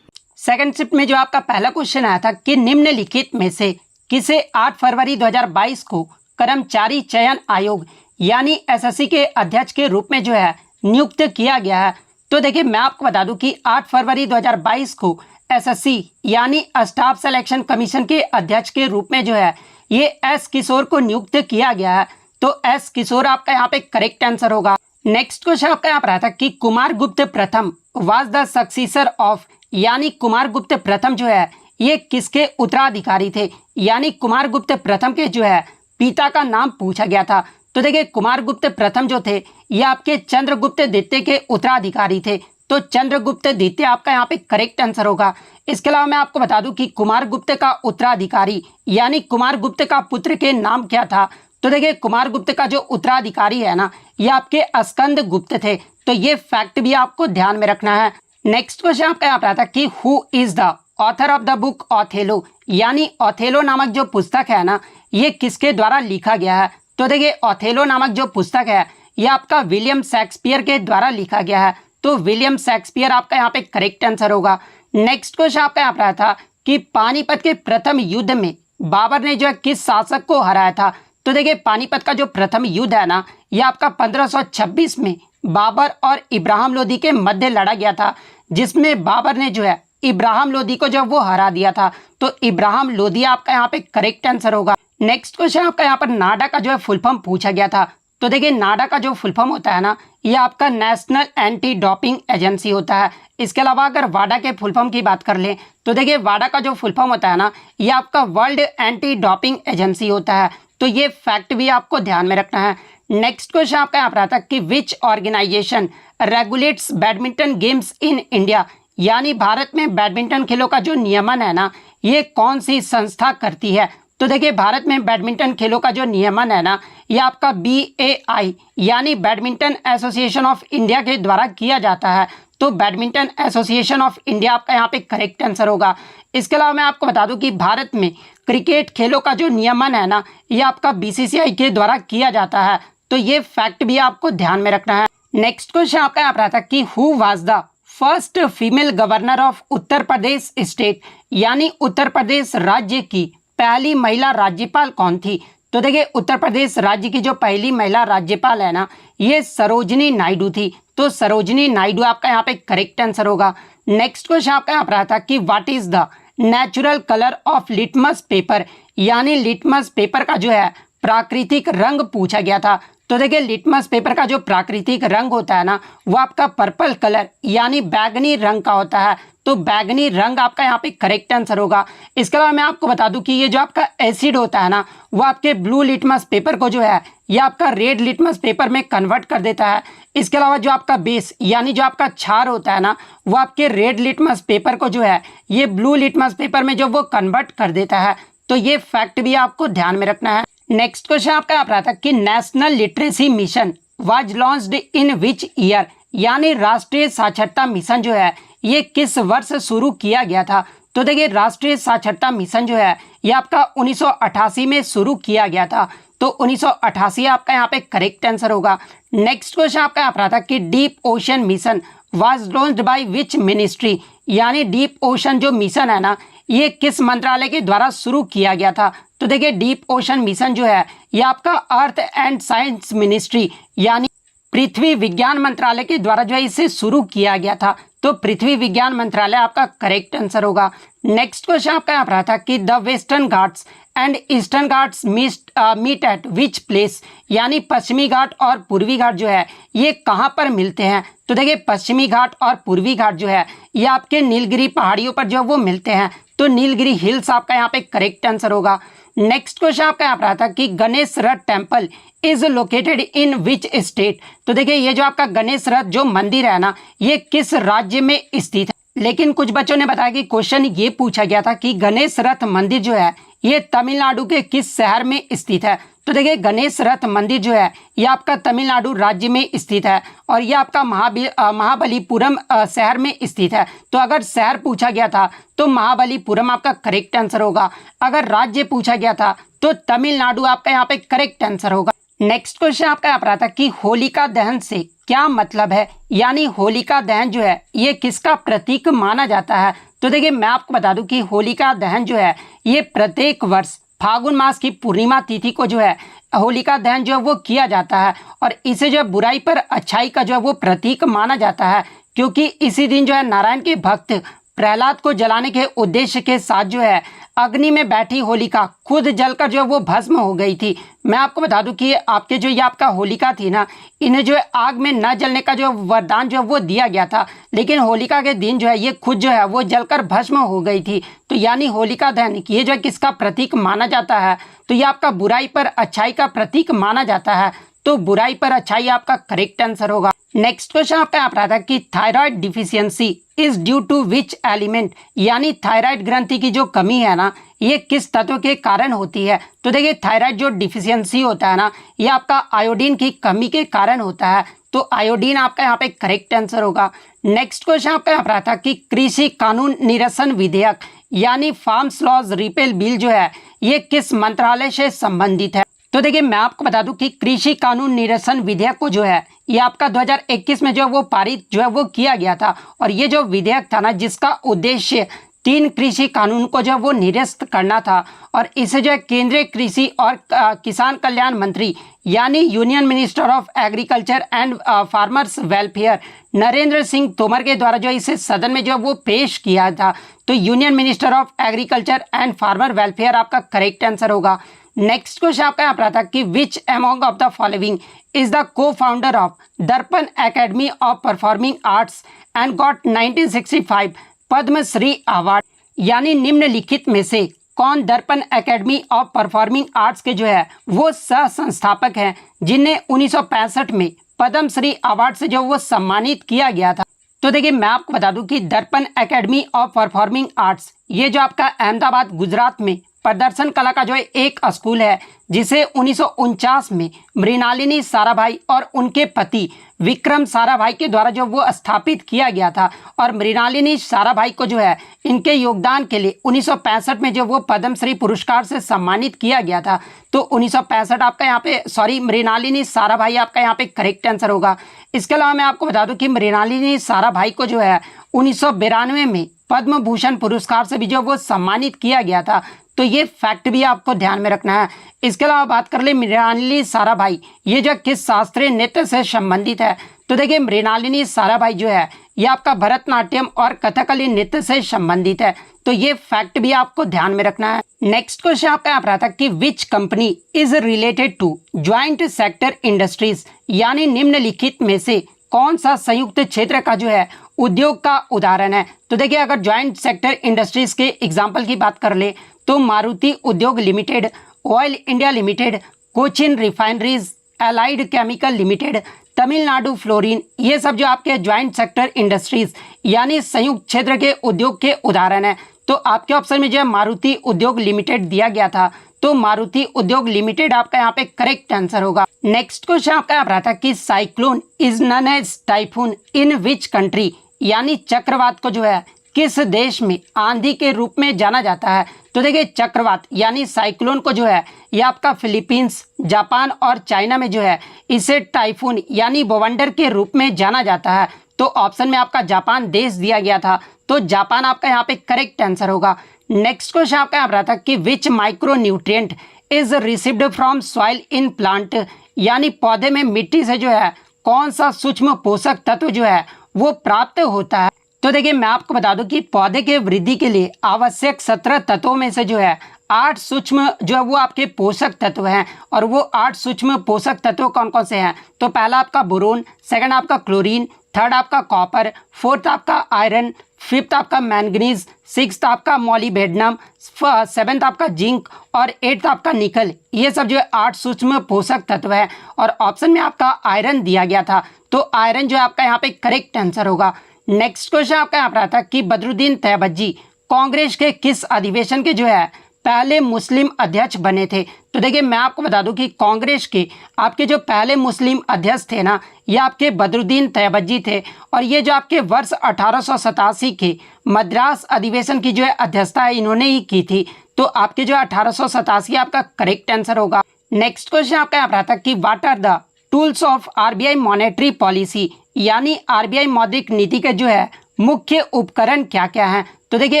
सेकंड शिफ्ट में जो आपका पहला क्वेश्चन आया था कि निम्नलिखित में से किसे 8 फरवरी 2022 को कर्मचारी चयन आयोग यानी SSC के अध्यक्ष के रूप में जो है नियुक्त किया गया है। तो देखिए मैं आपको बता दूं कि 8 फरवरी 2022 को SSC यानी स्टाफ सिलेक्शन कमीशन के अध्यक्ष के रूप में जो है ये S किशोर को नियुक्त किया गया है। तो S किशोर आपका यहाँ पे करेक्ट आंसर होगा। नेक्स्ट क्वेश्चन आपका यहाँ पर आता है कि कुमार गुप्त प्रथम वाज द सक्सीसर ऑफ, यानी कुमार गुप्त प्रथम जो है ये किसके उत्तराधिकारी थे, यानी कुमार गुप्त प्रथम के जो है पिता का नाम पूछा गया था। तो देखिए कुमार गुप्त प्रथम जो थे ये आपके चंद्रगुप्त द्वितीय के उत्तराधिकारी थे। तो चंद्रगुप्त द्वितीय आपका यहाँ पे करेक्ट आंसर होगा। इसके अलावा मैं आपको बता दूं कि कुमार गुप्त का उत्तराधिकारी यानी कुमार गुप्त का पुत्र के नाम क्या था। तो देखिए कुमार गुप्त का जो उत्तराधिकारी है ना ये आपके स्कंद गुप्त थे। तो ये फैक्ट भी आपको ध्यान में रखना है। नेक्स्ट क्वेश्चन आपका यहाँ पर आता है कि who is the author of the book Othello, यानी ऑथेलो नामक जो पुस्तक है ना ये किसके द्वारा लिखा गया है। तो देखिए ऑथेलो नामक जो पुस्तक है ये आपका विलियम शेक्सपियर के द्वारा लिखा गया है। तो विलियम शेक्सपियर आपका यहाँ पे करेक्ट आंसर होगा। नेक्स्ट क्वेश्चन आपका यहाँ पर आया था कि पानीपत के प्रथम युद्ध में बाबर ने जो है किस शासक को हराया था। तो देखिए पानीपत का जो प्रथम युद्ध है ना ये आपका 1526 में बाबर और इब्राहिम लोदी के मध्य लड़ा गया था, जिसमें बाबर ने जो है इब्राहिम लोदी को जो वो हरा दिया था। तो इब्राहिम लोदी आपका यहाँ पे करेक्ट आंसर होगा। नेक्स्ट क्वेश्चन आपका यहाँ पर नाडा का जो है फुल फॉर्म पूछा गया था। तो देखिए नाडा का जो फुल फॉर्म होता है ना, ये आपका नेशनल एंटी डोपिंग एजेंसी होता है। इसके अलावा अगर वाडा के फुल फॉर्म की बात कर लें तो देखिए वाडा का जो फुल फॉर्म होता है ना, ये आपका वर्ल्ड एंटी डोपिंग एजेंसी होता है। तो ये फैक्ट भी आपको ध्यान में रखना है। नेक्स्ट क्वेश्चन आपका यहाँ पर आता है कि which organization regulates badminton games in India, यानी भारत में बैडमिंटन खेलों का जो नियमन है ना, ये कौन सी संस्था करती है। तो देखिए भारत में बैडमिंटन खेलों का जो नियमन है ना, ये आपका BAI यानी बैडमिंटन एसोसिएशन ऑफ इंडिया के द्वारा किया जाता है। तो बैडमिंटन एसोसिएशन ऑफ इंडिया आपका यहाँ पे करेक्ट आंसर होगा। इसके अलावा मैं आपको बता दूं कि भारत में क्रिकेट खेलों का जो नियमन है ना, ये आपका BCCI के द्वारा किया जाता है। तो ये फैक्ट भी आपको ध्यान में रखना है। नेक्स्ट क्वेश्चन आपका यहाँ पर आता है कि who was the first female governor of Uttar Pradesh state, यानी उत्तर प्रदेश राज्य की पहली महिला राज्यपाल कौन थी। तो देखिए उत्तर प्रदेश राज्य की जो पहली महिला राज्यपाल है ना, ये सरोजनी नायडू थी। तो सरोजनी नायडू आपका यहाँ पे करेक्ट आंसर होगा। नेक्स्ट क्वेश्चन आपका यहाँ पर आता है कि what is the natural colour of litmus paper, यानी लिटमस पेपर का जो है प्राकृतिक रंग पूछा गया था। तो देखिए लिटमस पेपर का जो प्राकृतिक रंग होता है ना, वो आपका पर्पल कलर यानी बैगनी रंग का होता है। तो बैगनी रंग आपका यहाँ पे करेक्ट आंसर होगा। इसके अलावा मैं आपको बता दूं कि ये जो आपका एसिड होता है ना, वो आपके ब्लू लिटमस पेपर को जो है ये आपका रेड लिटमस पेपर में कन्वर्ट कर देता है। इसके अलावा जो आपका बेस यानी जो आपका क्षार होता है ना, वो आपके रेड लिटमस पेपर को जो है ये ब्लू लिटमस पेपर में जो वो कन्वर्ट कर देता है। तो ये फैक्ट भी आपको ध्यान में रखना है। नेक्स्ट क्वेश्चन आपका यहाँ पर आता है कि national literacy mission was launched in which year, यानी राष्ट्रीय साक्षरता मिशन जो है ये किस वर्ष शुरू किया गया था। तो देखिए राष्ट्रीय साक्षरता मिशन जो है ये आपका 1988 में शुरू किया गया था। तो 1988 आपका यहाँ पे करेक्ट आंसर होगा। नेक्स्ट क्वेश्चन आपका यहाँ पर आता है कि deep ocean mission was launched by which ministry, यानी डीप ओशन जो मिशन है ना, ये किस मंत्रालय के द्वारा शुरू किया गया था। तो देखिए डीप ओशन मिशन जो है ये आपका अर्थ एंड साइंस मिनिस्ट्री यानी पृथ्वी विज्ञान मंत्रालय के द्वारा जो है इसे शुरू किया गया था। तो पृथ्वी विज्ञान मंत्रालय आपका करेक्ट आंसर होगा। नेक्स्ट क्वेश्चन आपका यहाँ पर आता है कि the western Ghats and eastern Ghats meet at which place, यानी पश्चिमी घाट और पूर्वी घाट जो है ये कहाँ पर मिलते हैं। तो देखिए पश्चिमी घाट और पूर्वी घाट जो है ये आपके नीलगिरी पहाड़ियों पर जो वो मिलते हैं। तो नीलगिरी हिल्स आपका यहाँ पे करेक्ट आंसर होगा। नेक्स्ट क्वेश्चन आपका यहाँ पर आता है कि गणेश रथ temple is located in which state. तो देखिए ये जो आपका गणेश रथ जो मंदिर है ना, ये किस राज्य में स्थित है। लेकिन कुछ बच्चों ने बताया कि क्वेश्चन ये पूछा गया था कि गणेश रथ मंदिर जो है ये तमिलनाडु के किस शहर में स्थित है। तो देखिए गणेश रथ मंदिर जो है ये आपका तमिलनाडु राज्य में स्थित है और ये आपका महाबलीपुरम शहर में स्थित है। तो अगर शहर पूछा गया था तो महाबलीपुरम आपका करेक्ट आंसर होगा। अगर राज्य पूछा गया था तो तमिलनाडु आपका यहाँ पे करेक्ट आंसर होगा। नेक्स्ट क्वेश्चन आपका यहाँ पर आता है कि होलिका दहन से क्या मतलब है, यानी होलिका दहन जो है ये किसका प्रतीक माना जाता है। तो देखिए मैं आपको बता दूं कि होलिका दहन जो है ये प्रत्येक वर्ष फागुन मास की पूर्णिमा तिथि को जो है होलिका दहन जो है वो किया जाता है और इसे जो है बुराई पर अच्छाई का जो है वो प्रतीक माना जाता है, क्योंकि इसी दिन जो है नारायण के भक्त प्रहलाद को जलाने के उद्देश्य के साथ जो है अग्नि में बैठी होलिका खुद जलकर जो है वो भस्म हो गई थी। मैं आपको बता दूं कि आपके जो ये आपका होलिका थी ना, इन्हें जो है आग में न जलने का जो वरदान जो है वो दिया गया था, लेकिन होलिका के दिन जो है ये खुद जो है वो जलकर भस्म हो गई थी। तो यानी होलिका दहन ये जो है किसका प्रतीक माना जाता है, तो ये आपका बुराई पर अच्छाई का प्रतीक माना जाता है। तो बुराई पर अच्छाई आपका करेक्ट आंसर होगा। नेक्स्ट क्वेश्चन आपका यहाँ पर आता है कि thyroid deficiency is due to which element, यानी थायराइड ग्रंथि की जो कमी है ना ये किस तत्व के कारण होती है। तो देखिए थायराइड जो डिफिशियंसी होता है ना ये आपका आयोडीन की कमी के कारण होता है। तो आयोडीन आपका यहाँ पे करेक्ट आंसर होगा। नेक्स्ट क्वेश्चन आपका यहाँ पर आता है कि कृषि कानून निरसन विधेयक यानी फार्म्स लॉज रिपेल बिल जो है ये किस मंत्रालय से संबंधित है। तो देखिए मैं आपको बता दूं कि कृषि कानून निरसन विधेयक को जो है ये आपका 2021 में जो है वो पारित जो है वो किया गया था और ये जो विधेयक था ना जिसका उद्देश्य 3 कृषि कानून को जो वो निरस्त करना था और इसे जो है केंद्रीय कृषि और किसान कल्याण मंत्री यानी union minister of agriculture and farmers welfare Narendra Singh Tomar के द्वारा जो इसे सदन में जो वो पेश किया था। तो union minister of agriculture and farmer welfare आपका करेक्ट आंसर होगा। नेक्स्ट क्वेश्चन आपका यहाँ पर आता है कि which among of the following is the co founder of Darpan academy of performing arts and got 1965 Padmashri award, यानी निम्नलिखित में से कौन दर्पण एकेडमी ऑफ परफॉर्मिंग आर्ट्स के जो है वो सह संस्थापक हैं जिन्हें 1965 में पद्मश्री अवार्ड से जो वो सम्मानित किया गया था। तो देखिए मैं आपको बता दूं कि दर्पण एकेडमी ऑफ परफॉर्मिंग आर्ट्स ये जो आपका अहमदाबाद गुजरात में प्रदर्शन कला का जो है एक स्कूल है जिसे 1949 में मृणालिनी साराभाई और उनके पति विक्रम साराभाई के द्वारा जो वो स्थापित किया गया था। और मृणालिनी साराभाई को जो है इनके योगदान के लिए 1965 में जो वो पद्मश्री पुरस्कार से सम्मानित किया गया था। तो 1965 आपका यहाँ पे मृणालिनी साराभाई आपका यहाँ पे करेक्ट आंसर होगा। इसके अलावा मैं आपको बता दूं कि मृणालिनी साराभाई को जो है 1992 में पद्म भूषण पुरस्कार से भी जो वो सम्मानित किया गया था। तो ये फैक्ट भी आपको ध्यान में रखना है। इसके अलावा बात कर ले मृणालिनी साराभाई ये जो किस शास्त्रीय नृत्य से संबंधित है। तो देखिए मृणालिनी साराभाई जो है ये आपका भरतनाट्यम और कथकली नृत्य से संबंधित है। तो ये फैक्ट भी आपको ध्यान में रखना है। नेक्स्ट क्वेश्चन आपका यहाँ पर आता है कि which company is related to joint sector industries, यानी निम्नलिखित में से कौन सा संयुक्त क्षेत्र का जो है उद्योग का उदाहरण है। तो देखिए अगर ज्वाइंट सेक्टर इंडस्ट्रीज के एग्जाम्पल की बात कर ले तो मारुति उद्योग limited, oil India limited, Cochin refineries, allied chemical limited, Tamil Nadu fluorine, ये सब जो आपके ज्वाइंट सेक्टर इंडस्ट्रीज यानी संयुक्त क्षेत्र के उद्योग के उदाहरण है। तो आपके ऑप्शन में जो है मारुति उद्योग लिमिटेड दिया गया था। तो मारुति उद्योग लिमिटेड आपका यहाँ पे करेक्ट आंसर होगा। नेक्स्ट क्वेश्चन आपका यहाँ पर आता है कि cyclone is known as typhoon in which country, यानी चक्रवात को जो है किस देश में आंधी के रूप में जाना जाता है। तो देखिए चक्रवात यानी साइक्लोन को जो है ये आपका फिलीपींस, जापान और चाइना में जो है इसे टाइफून यानी बवंडर के रूप में जाना जाता है। तो ऑप्शन में आपका जापान देश दिया गया था। तो जापान आपका यहाँ पे करेक्ट आंसर होगा। नेक्स्ट क्वेश्चन आपका यहाँ पर आता है कि which micronutrient is received from soil in plant, यानी पौधे में मिट्टी से जो है कौन सा सूक्ष्म पोषक तत्व जो है वो प्राप्त होता है। तो देखिए मैं आपको बता दूं कि पौधे के वृद्धि के लिए आवश्यक 17 तत्वों में से जो है 8 सूक्ष्म जो है वो आपके पोषक तत्व हैं। और वो 8 सूक्ष्म पोषक तत्व कौन कौन से हैं। तो पहला आपका बोरोन, सेकंड आपका क्लोरीन, थर्ड आपका कॉपर, फोर्थ आपका आयरन, फिफ्थ आपका मैंगनीज, सिक्स्थ आपका मॉलिब्डेनम, सेवेंथ आपका जिंक और एट्थ आपका निकल। ये सब जो है 8 सूक्ष्म पोषक तत्व है और ऑप्शन में आपका आयरन दिया गया था। तो आयरन जो है आपका यहाँ पे करेक्ट आंसर होगा। नेक्स्ट क्वेश्चन आपका यहाँ पर आता है कि बदरुद्दीन तैयबजी कांग्रेस के किस अधिवेशन के जो है पहले मुस्लिम अध्यक्ष बने थे। तो देखिए मैं आपको बता दूं कि कांग्रेस के आपके जो पहले मुस्लिम अध्यक्ष थे ना ये आपके बदरुद्दीन तैयबजी थे। और ये जो आपके वर्ष 1887 के मद्रास अधिवेशन की जो है अध्यक्षता है इन्होंने ही की थी। तो आपके जो 1887 आपका करेक्ट आंसर होगा। नेक्स्ट क्वेश्चन आपका यहाँ पर आता है कि what are the tools of RBI monetary policy, यानी आरबीआई मौद्रिक नीति के जो है मुख्य उपकरण क्या क्या हैं। तो देखिए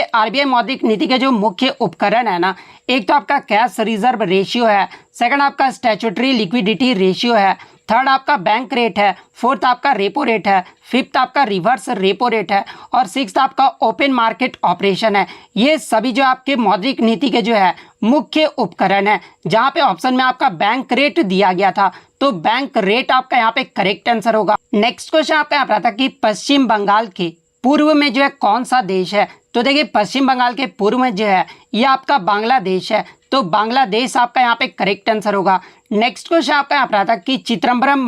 आरबीआई मौद्रिक नीति के जो मुख्य उपकरण है ना, एक तो आपका कैश रिजर्व रेशियो है, सेकंड आपका स्टैट्यूटरी लिक्विडिटी रेशियो है, थर्ड आपका बैंक रेट है, फोर्थ आपका रेपो रेट है, फिफ्थ आपका रिवर्स रेपो रेट है और सिक्स्थ आपका ओपन मार्केट ऑपरेशन है। ये सभी जो आपके मौद्रिक नीति के जो है मुख्य उपकरण है। जहाँ पे ऑप्शन में आपका बैंक रेट दिया गया था। तो बैंक रेट आपका यहाँ पे करेक्ट आंसर होगा। नेक्स्ट क्वेश्चन आपका यहाँ पर आता है कि पश्चिम बंगाल के पूर्व में जो है कौन सा देश है। तो देखिए पश्चिम बंगाल के पूर्व में जो है ये आपका बांग्लादेश है। तो बांग्लादेश आपका यहाँ पे करेक्ट आंसर होगा। नेक्स्ट क्वेश्चन आपका यहाँ पर आता है कि चिदम्बरम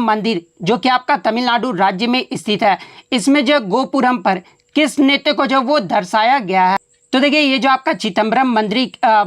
मंदिर जो कि आपका तमिलनाडु राज्य में स्थित है, इसमें जो गोपुरम पर किस नृत्य को जो वो दर्शाया गया है। तो देखिए ये जो आपका चिदम्बरम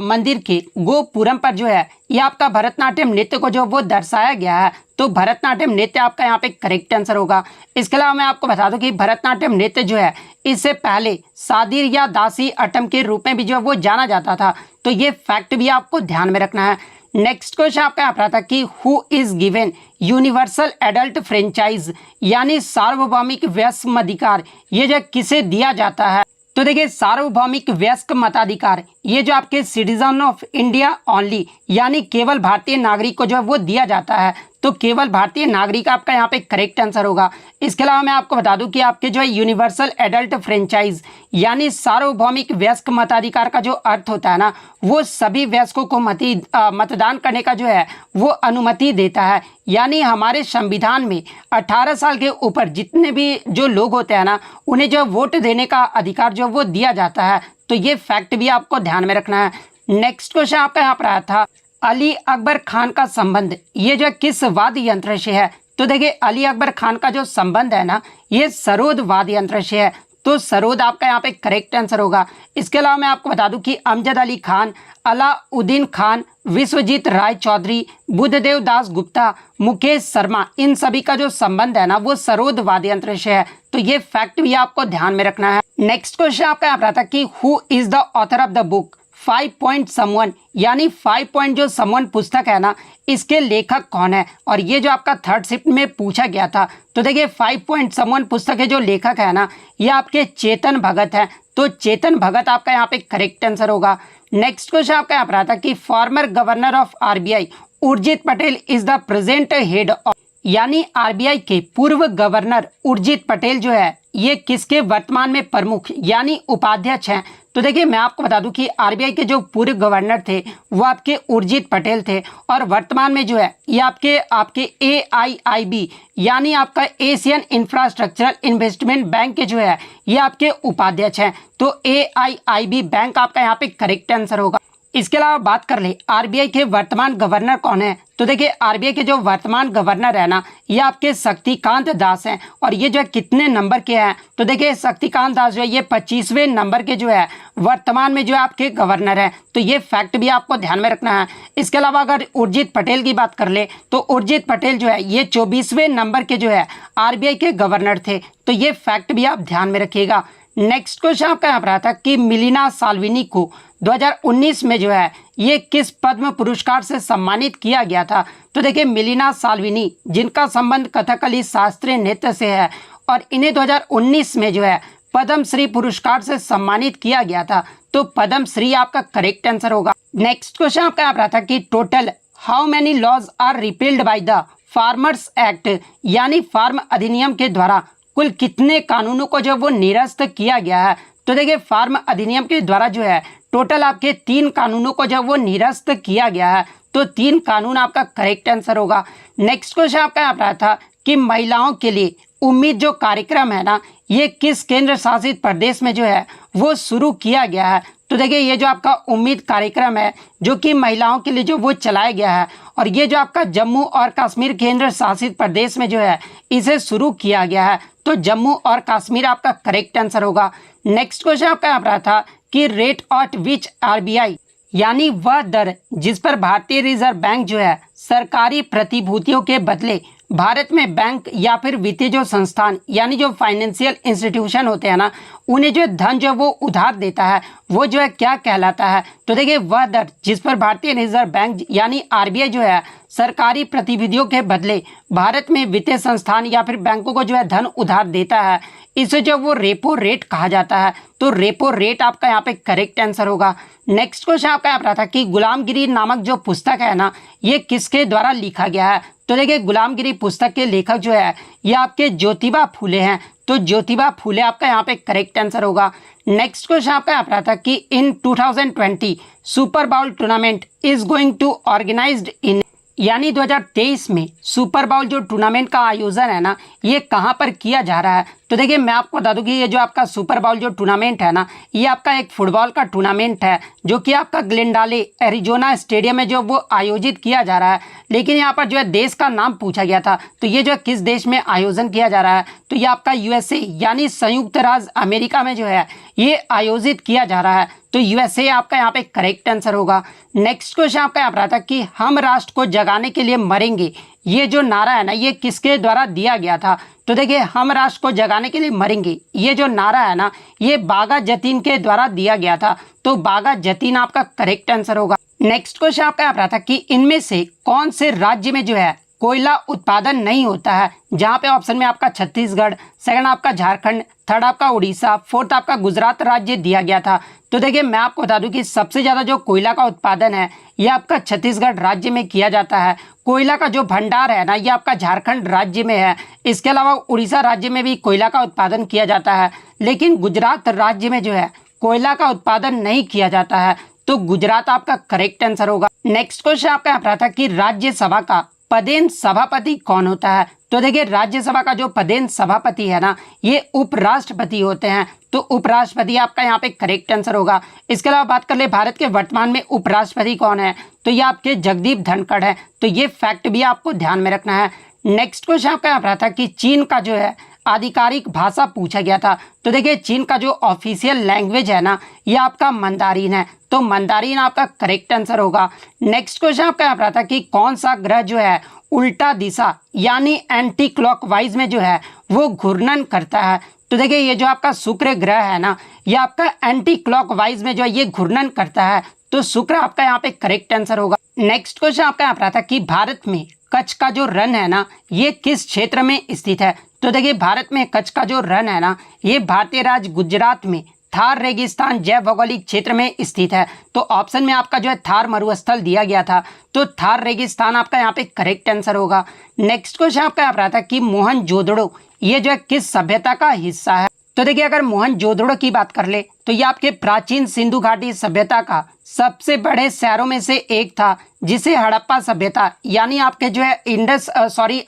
मंदिर के गोपुरम पर जो है ये आपका भरतनाट्यम नृत्य को जो वो दर्शाया गया है। तो भरतनाट्यम नृत्य आपका यहाँ पे करेक्ट आंसर होगा। इसके अलावा मैं आपको बता दूं कि भरतनाट्यम नृत्य जो है इससे पहले सादिर या दासी अटम के रूप में भी जो वो जाना जाता था। तो ये फैक्ट भी आपको ध्यान में रखना है। नेक्स्ट क्वेश्चन आपका यहाँ पर आता कि who is given universal adult franchise, यानी सार्वभौमिक व्यस्म अधिकार, ये जो किसे दिया जाता है। तो देखिए सार्वभौमिक वयस्क मताधिकार ये जो आपके सिटीजन ऑफ इंडिया ओनली यानी केवल भारतीय नागरिक को जो है वो दिया जाता है। तो केवल भारतीय नागरिक आपका यहाँ पे करेक्ट आंसर होगा। इसके अलावा मैं आपको बता दूं कि आपके जो है यूनिवर्सल एडल्ट फ्रेंचाइज यानी सार्वभौमिक वयस्क मताधिकार का जो अर्थ होता है ना, वो सभी वयस्कों को मतदान करने का जो है वो अनुमति देता है। यानी हमारे संविधान में 18 साल के ऊपर जितने भी जो लोग होते हैं ना, उन्हें जो वोट देने का अधिकार जो वो दिया जाता है। तो ये फैक्ट भी आपको ध्यान में रखना है। नेक्स्ट क्वेश्चन आपका यहाँ पर आया था, अली अकबर खान का संबंध ये जो किस वाद्य यंत्र से है? तो देखिए अली अकबर खान का जो संबंध है ना, ये सरोद वाद्य यंत्र से है। तो सरोद आपका यहाँ पे करेक्ट आंसर होगा। इसके अलावा मैं आपको बता दूं कि अमजद अली खान, अलाउद्दीन खान, विश्वजीत राय चौधरी, बुद्धदेव दास गुप्ता, मुकेश शर्मा, इन सभी का जो संबंध है ना वो सरोद वाद्य यंत्र से है। तो ये फैक्ट भी आपको ध्यान में रखना है। नेक्स्ट क्वेश्चन आपका यहाँ पर आता है कि who is the author of the book 5 point someone यानी 5 पॉइंट जो समवन पुस्तक है ना, इसके लेखक कौन है? और ये जो आपका थर्ड शिफ्ट में पूछा गया था। तो देखिए 5 पॉइंट समवन पुस्तक के जो लेखक है ना, ये आपके चेतन भगत है। तो चेतन भगत आपका यहाँ पे करेक्ट आंसर होगा। नेक्स्ट क्वेश्चन आपका यहाँ पर आता कि former governor of RBI Urjit Patel is the present head of यानी आरबीआई के पूर्व गवर्नर उर्जित पटेल जो है ये किसके वर्तमान में प्रमुख यानी उपाध्यक्ष हैं? तो देखिए मैं आपको बता दूं कि आरबीआई के जो पूर्व गवर्नर थे वो आपके उर्जित पटेल थे और वर्तमान में जो है ये आपके AIIB यानी आपका एशियन इंफ्रास्ट्रक्चरल इन्वेस्टमेंट बैंक के जो है ये आपके उपाध्यक्ष हैं। तो AIIB बैंक आपका यहाँ पे करेक्ट आंसर होगा। इसके अलावा बात कर ले आरबीआई के वर्तमान गवर्नर कौन है? तो देखिए आरबीआई के जो वर्तमान गवर्नर है ना, ये आपके शक्तिकांत दास हैं और ये जो है कितने नंबर के हैं? तो देखिए शक्तिकांत दास जो है ये 25वें नंबर के जो है वर्तमान में जो है आपके गवर्नर हैं। तो ये फैक्ट भी आपको ध्यान में रखना है। इसके अलावा अगर उर्जित पटेल की बात कर ले तो उर्जित पटेल जो है ये 24वें नंबर के जो है आरबीआई के गवर्नर थे। तो ये फैक्ट भी आप ध्यान में रखिएगा। नेक्स्ट क्वेश्चन आपका यहाँ पर आता है कि मिलिना साल्विनी को 2019 में जो है ये किस पद्म पुरस्कार से सम्मानित किया गया था? तो देखिए मिलिना साल्विनी जिनका संबंध कथकली शास्त्रीय नृत्य से है और इन्हें 2019 में जो है पद्मश्री पुरस्कार से सम्मानित किया गया था। तो पद्मश्री आपका करेक्ट आंसर होगा। नेक्स्ट क्वेश्चन आपका यहाँ पर आता है कि total how many laws are repealed by the farmers act यानी फार्म अधिनियम के द्वारा कुल कितने कानूनों को जो वो निरस्त किया गया है? तो देखिए फार्म अधिनियम के द्वारा जो है टोटल आपके 3 कानूनों को जो वो निरस्त किया गया है। तो 3 कानून आपका करेक्ट आंसर होगा। नेक्स्ट क्वेश्चन आपका यहाँ पर था कि महिलाओं के लिए उम्मीद जो कार्यक्रम है ना, ये किस केंद्र शासित प्रदेश में जो है वो शुरू किया गया है? तो देखिए ये जो आपका उम्मीद कार्यक्रम है जो कि महिलाओं के लिए जो वो चलाया गया है और ये जो आपका जम्मू और कश्मीर केंद्र शासित प्रदेश में जो है इसे शुरू किया गया है। तो जम्मू और कश्मीर आपका करेक्ट आंसर होगा। नेक्स्ट क्वेश्चन आपका यहाँ पर था कि रेट ऑट विच आरबीआई यानी वह दर जिस पर भारतीय रिजर्व बैंक जो है सरकारी प्रतिभूतियों के बदले भारत में बैंक या फिर वित्तीय जो संस्थान यानी जो फाइनेंशियल इंस्टीट्यूशन होते हैं ना, उन्हें जो धन जो वो उधार देता है वो जो है क्या कहलाता है? तो देखिए वह दर जिस पर भारतीय रिजर्व बैंक यानी आरबीआई जो है सरकारी प्रतिभूतियों के बदले भारत में वित्तीय संस्थान या फिर बैंकों को जो है धन उधार देता है, इसे जो वो रेपो रेट कहा जाता है। तो रेपो रेट आपका यहाँ पे करेक्ट आंसर होगा। नेक्स्ट क्वेश्चन आपका यहाँ पर था कि गुलामगिरी नामक जो पुस्तक है ना, ये किसके द्वारा लिखा गया है? तो देखिए गुलामगिरी पुस्तक के लेखक जो है ये आपके ज्योतिबा फूले हैं। तो ज्योतिबा फूले आपका यहाँ पे करेक्ट आंसर होगा। नेक्स्ट क्वेश्चन आपका यहाँ पर था कि in 2020 super bowl tournament is going to organized in यानी 2023 में सुपर बाउल जो टूर्नामेंट का आयोजन है ना, ये कहाँ पर किया जा रहा है? तो देखिए मैं आपको बता दूं कि ये जो आपका सुपर बाउल जो टूर्नामेंट है ना, ये आपका एक फुटबॉल का टूर्नामेंट है जो कि आपका ग्लेंडाले एरिजोना स्टेडियम में जो वो आयोजित किया जा रहा है। लेकिन यहाँ पर जो है देश का नाम पूछा गया था, तो ये जो है किस देश में आयोजन किया जा रहा है? तो ये आपका USA यानी संयुक्त राज्य अमेरिका में जो है ये आयोजित किया जा रहा है। तो USA आपका यहाँ पे करेक्ट आंसर होगा। नेक्स्ट क्वेश्चन आपका यहाँ पर था कि हम राष्ट्र को जगाने के लिए मरेंगे, ये जो नारा है ना, ये किसके द्वारा दिया गया था? तो देखिए हम राष्ट्र को जगाने के लिए मरेंगे, ये जो नारा है ना, ये बागा जतीन के द्वारा दिया गया था। तो बागा जतीन आपका करेक्ट आंसर होगा। नेक्स्ट क्वेश्चन आपका यहाँ पर था कि इनमें से कौन से राज्य में जो है कोयला उत्पादन नहीं होता है, जहाँ पे ऑप्शन में आपका छत्तीसगढ़, सेकंड आपका झारखंड, थर्ड आपका उड़ीसा, फोर्थ आपका गुजरात राज्य दिया गया था। तो देखिए मैं आपको बता दूं कि सबसे ज़्यादा जो कोयला का उत्पादन है ये आपका छत्तीसगढ़ राज्य में किया जाता है। कोयला का जो भंडार है ना ये आपका झारखंड राज्य में है। इसके अलावा उड़ीसा राज्य में भी कोयला का उत्पादन किया जाता है, लेकिन गुजरात राज्य में जो है कोयला का उत्पादन नहीं किया जाता है। तो गुजरात आपका करेक्ट आंसर होगा। नेक्स्ट क्वेश्चन आपका यहाँ पर था कि राज्यसभा का पदेन सभापति कौन होता है। तो देखिए राज्यसभा का जो पदेन सभापति है ना ये उपराष्ट्रपति होते हैं। तो उपराष्ट्रपति आपका यहाँ पे करेक्ट आंसर होगा। इसके अलावा बात कर ले भारत के वर्तमान में उपराष्ट्रपति कौन है, तो ये आपके जगदीप धनखड़ है। तो ये फैक्ट भी आपको ध्यान में रखना है। नेक्स्ट क्वेश्चन आपका यहाँ पर था कि चीन का जो है आधिकारिक भाषा पूछा गया था। तो देखिए चीन का जो ऑफिशियल लैंग्वेज है ना ये आपका मंदारिन है। तो मंदारिन आपका करेक्ट आंसर होगा। नेक्स्ट क्वेश्चन आपका यहाँ पर था कि कौन सा ग्रह जो है उल्टा दिशा यानी एंटी क्लॉकवाइज में जो है वो घूर्णन करता है। तो देखिए ये जो आपका शुक्र ग्रह है ना ये आपका एंटी क्लॉकवाइज में जो है ये घूर्णन करता है। तो शुक्र आपका यहाँ पे करेक्ट आंसर होगा। नेक्स्ट क्वेश्चन आपका यहाँ पर था कि भारत में कच्छ का जो रण है ना ये किस क्षेत्र में स्थित है। तो देखिए भारत में कच्छ का जो रण है ना ये भारतीय राज्य गुजरात में थार रेगिस्तान जैव भौगोलिक क्षेत्र में स्थित है। तो ऑप्शन में आपका जो है थार मरुस्थल दिया गया था। तो थार रेगिस्तान आपका यहाँ पे करेक्ट आंसर होगा। नेक्स्ट क्वेश्चन आपका यहाँ पर आता है कि मोहनजोदड़ो ये जो है किस सभ्यता का हिस्सा है। तो देखिए अगर मोहनजोदड़ो की बात कर ले तो ये आपके प्राचीन सिंधु घाटी सभ्यता का सबसे बड़े शहरों में से एक था, जिसे हड़प्पा सभ्यता यानी आपके जो है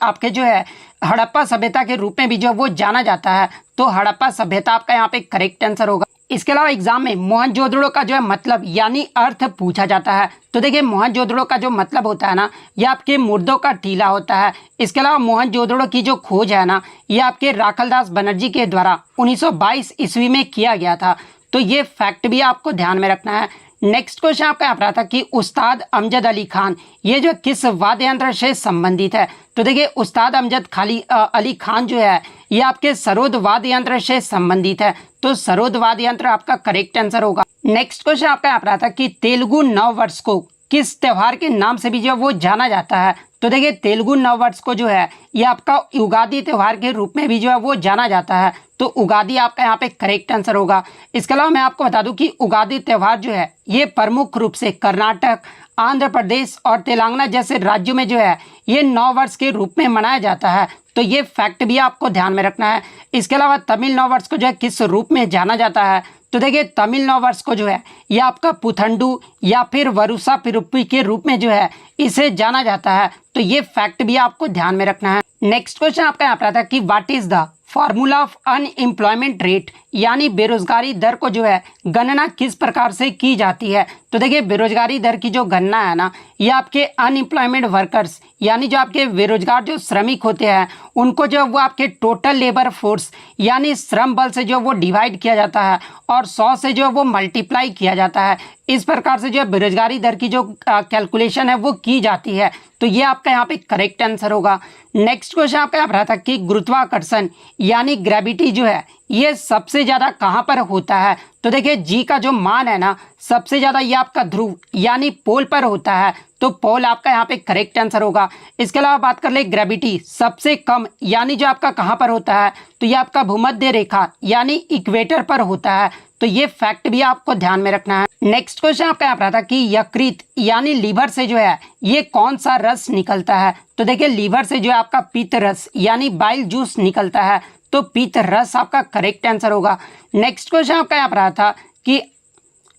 आपके जो है हड़प्पा सभ्यता के रूप में भी जो वो जाना जाता है। तो हड़प्पा सभ्यता आपका यहाँ पे करेक्ट आंसर होगा। इसके अलावा एग्जाम में मोहनजोदड़ो का जो है मतलब यानी अर्थ पूछा जाता है। तो देखिए मोहनजोदड़ो का जो मतलब होता है ना ये आपके मुर्दों का टीला होता है। इसके अलावा मोहनजोदड़ो की जो खोज है ना ये आपके राखलदास बनर्जी के द्वारा 1922 ईस्वी में किया गया था। तो ये फैक्ट भी आपको ध्यान में रखना है। नेक्स्ट क्वेश्चन आपका यहाँ पर आता कि उस्ताद अमजद अली खान ये जो किस वाद्य यंत्र से संबंधित है। तो देखिए उस्ताद अमजद अली खान जो है ये आपके सरोद वाद्य यंत्र से संबंधित है। तो सरोद वाद्य यंत्र आपका करेक्ट आंसर होगा। नेक्स्ट क्वेश्चन आपका यहाँ पर आता कि तेलुगु नव वर्ष को किस त्योहार के नाम से भी जो वो जाना जाता है। तो देखिए तेलुगु नव वर्ष को जो है ये आपका युगादि त्योहार के रूप में भी जो है वो जाना जाता है। तो उगादि आपका यहाँ पे करेक्ट आंसर होगा। इसके अलावा मैं आपको बता दूं कि उगादि त्योहार जो है ये प्रमुख रूप से कर्नाटक, आंध्र प्रदेश और तेलंगाना जैसे राज्यों में जो है ये नव वर्ष के रूप में मनाया जाता है। तो ये फैक्ट भी आपको ध्यान में रखना है। इसके अलावा तमिल नव वर्ष को जो है किस रूप में जाना जाता है। तो देखिए तमिल नव वर्ष को जो है ये आपका पुथंडू या फिर वरुसा पिरुप्पी के रूप में जो है इसे जाना जाता है। तो ये फैक्ट भी आपको ध्यान में रखना है। नेक्स्ट क्वेश्चन आपका यहाँ पर आता है कि what is the formula of unemployment rate यानी बेरोजगारी दर को जो है गणना किस प्रकार से की जाती है। तो देखिए बेरोजगारी दर की जो गणना है ना ये आपके अनएम्प्लॉयमेंट वर्कर्स यानी जो आपके बेरोजगार जो श्रमिक होते हैं उनको जो वो आपके टोटल लेबर फोर्स यानी श्रम बल से जो वो डिवाइड किया जाता है और 100 से जो वो मल्टीप्लाई किया जाता है। इस प्रकार से जो है बेरोजगारी दर की जो कैलकुलेशन है वो की जाती है। तो ये आपका यहाँ पे करेक्ट आंसर होगा। नेक्स्ट क्वेश्चन आपका यहाँ पर आता कि गुरुत्वाकर्षण यानी ग्रेविटी जो है ये सबसे ज़्यादा कहाँ पर होता है। तो देखिए जी का जो मान है ना सबसे ज़्यादा ये आपका ध्रुव यानी पोल पर होता है। तो पोल आपका यहाँ पे करेक्ट आंसर होगा। इसके अलावा बात कर ले ग्रेविटी सबसे कम यानी जो आपका कहाँ पर होता है तो ये आपका भूमध्य रेखा यानी इक्वेटर पर होता है। तो ये फैक्ट भी आपको ध्यान में रखना है। नेक्स्ट क्वेश्चन आपका यहाँ पर आता कि यकृत यानी लीवर से जो है ये कौन सा रस निकलता है। तो देखिए लीवर से जो है आपका पित्त रस यानी बाइल जूस निकलता है। तो पित्त रस आपका करेक्ट आंसर होगा। नेक्स्ट क्वेश्चन आपका यहाँ पर आता कि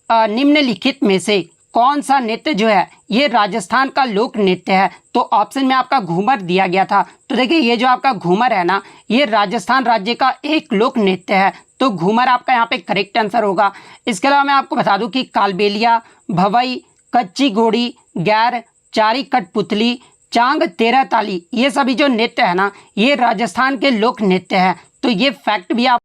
निम्नलिखित में से कौन सा नृत्य जो है ये राजस्थान का लोक नृत्य है। तो ऑप्शन में आपका घूमर दिया गया था। तो देखिए ये जो आपका घूमर है ना ये राजस्थान राज्य का एक लोक नृत्य है। तो घूमर आपका यहाँ पे करेक्ट आंसर होगा। इसके अलावा मैं आपको बता दूं कि कालबेलिया, भवई, कच्ची घोड़ी, गैर, चारी कठपुतली, चांग, तेरह ताली ये सभी जो नृत्य है ना ये राजस्थान के लोक नृत्य है। तो ये फैक्ट भी आप